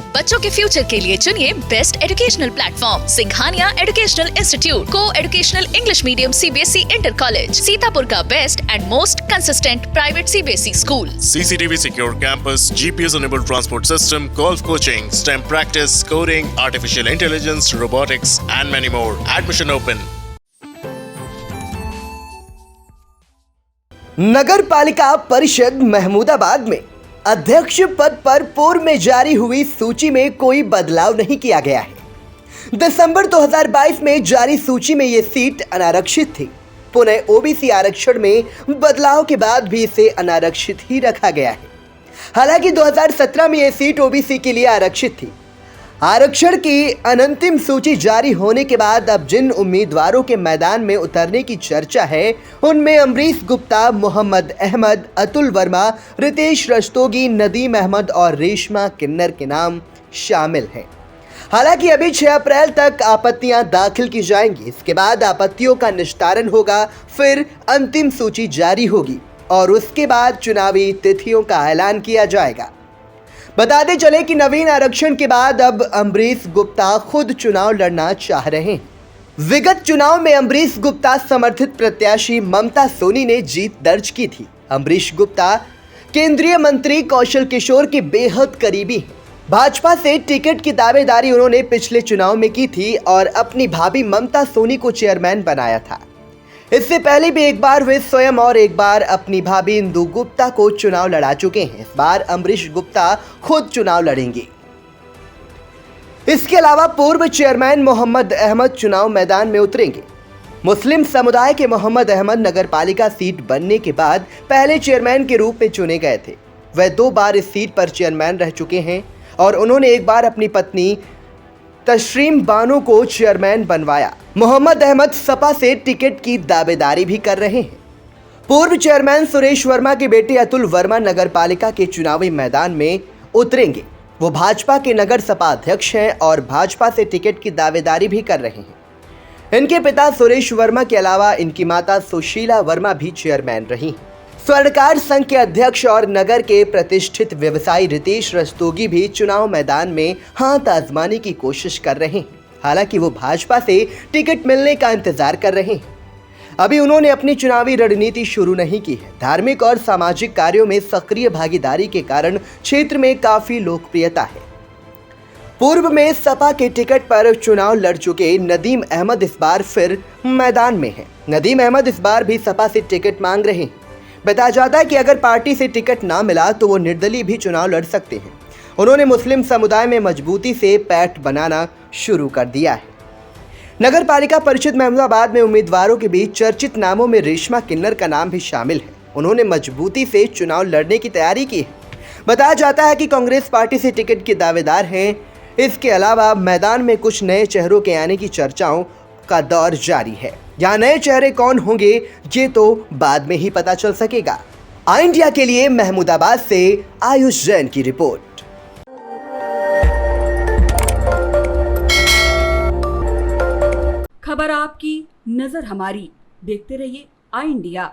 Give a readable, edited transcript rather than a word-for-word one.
बच्चों के फ्यूचर के लिए चुनिए best educational platform Singhania educational institute को educational English medium CBSE inter college, Sitapur का best and most consistent private CBSE school. CCTV secure campus, GPS enabled transport system, golf coaching, STEM practice, coding, artificial intelligence, robotics and many more. Admission open. नगर पालिका परिषद महमूदाबाद में अध्यक्ष पद पर पूर्व में जारी हुई सूची में कोई बदलाव नहीं किया गया है। दिसंबर 2022 में जारी सूची में ये सीट अनारक्षित थी। पुनः ओबीसी आरक्षण में बदलाव के बाद भी इसे अनारक्षित ही रखा गया है। हालांकि 2017 में ये सीट ओबीसी के लिए आरक्षित थी। आरक्षण की अंतिम सूची जारी होने के बाद अब जिन उम्मीदवारों के मैदान में उतरने की चर्चा है उनमें अमरीश गुप्ता, मोहम्मद अहमद, अतुल वर्मा, रितेश रस्तोगी, नदीम अहमद और रेशमा किन्नर के नाम शामिल हैं। हालांकि अभी 6 अप्रैल तक आपत्तियां दाखिल की जाएंगी। इसके बाद आपत्तियों का निस्तारण होगा, फिर अंतिम सूची जारी होगी और उसके बाद चुनावी तिथियों का ऐलान किया जाएगा। बताते चले कि नवीन आरक्षण के बाद अब अमरीश गुप्ता खुद चुनाव लड़ना चाह रहे हैं। विगत चुनाव में अमरीश गुप्ता समर्थित प्रत्याशी ममता सोनी ने जीत दर्ज की थी। अमरीश गुप्ता केंद्रीय मंत्री कौशल किशोर के बेहद करीबी हैं। भाजपा से टिकट की दावेदारी उन्होंने पिछले चुनाव में की थी और अपनी भाभी ममता सोनी को चेयरमैन बनाया था। इससे पहले भी एक बार वे स्वयं और एक बार अपनी भाभी इंदु गुप्ता को चुनाव लड़ा चुके हैं। इस बार अमरीश गुप्ता खुद चुनाव लड़ेंगे। इसके अलावा पूर्व चेयरमैन मोहम्मद अहमद चुनाव मैदान में उतरेंगे। मुस्लिम समुदाय के मोहम्मद अहमद नगरपालिका सीट बनने के बाद पहले चेयरमैन के रूप में चुने गए थे। वह 2 बार इस सीट पर चेयरमैन रह चुके हैं और उन्होंने एक बार अपनी पत्नी तशरीम बानो को चेयरमैन बनवाया। मोहम्मद अहमद सपा से टिकट की दावेदारी भी कर रहे हैं। पूर्व चेयरमैन सुरेश वर्मा के बेटे अतुल वर्मा नगरपालिका के चुनावी मैदान में उतरेंगे। वो भाजपा के नगर सपा अध्यक्ष हैं और भाजपा से टिकट की दावेदारी भी कर रहे हैं। इनके पिता सुरेश वर्मा के अलावा इनकी माता सुशीला वर्मा भी चेयरमैन रही। स्वर्णकार संघ के अध्यक्ष और नगर के प्रतिष्ठित व्यवसायी रितेश रस्तोगी भी चुनाव मैदान में हाथ आजमाने की कोशिश कर रहे हैं। हालांकि वो भाजपा से टिकट मिलने का इंतजार कर रहे हैं। अभी उन्होंने अपनी चुनावी रणनीति शुरू नहीं की है। धार्मिक और सामाजिक कार्यों में सक्रिय भागीदारी के कारण क्षेत्र में काफी लोकप्रियता है। पूर्व में सपा के टिकट पर चुनाव लड़ चुके नदीम अहमद इस बार फिर मैदान में हैं। नदीम अहमद इस बार भी सपा से टिकट मांग रहे हैं। बताया जाता है कि अगर पार्टी से टिकट ना मिला तो वो निर्दलीय भी चुनाव लड़ सकते हैं। उन्होंने मुस्लिम समुदाय में मजबूती से पैठ बनाना शुरू कर दिया है। नगर पालिका परिषद महमूदाबाद में उम्मीदवारों के बीच चर्चित नामों में रेशमा किन्नर का नाम भी शामिल है। उन्होंने मजबूती से चुनाव लड़ने की तैयारी की है। बताया जाता है कि कांग्रेस पार्टी से टिकट के दावेदार हैं। इसके अलावा मैदान में कुछ नए चेहरों के आने की चर्चाओं का दौर जारी है। यहाँ नए चेहरे कौन होंगे ये तो बाद में ही पता चल सकेगा। आई इंडिया के लिए महमूदाबाद से आयुष जैन की रिपोर्ट। खबर आपकी, नजर हमारी। देखते रहिए आई इंडिया।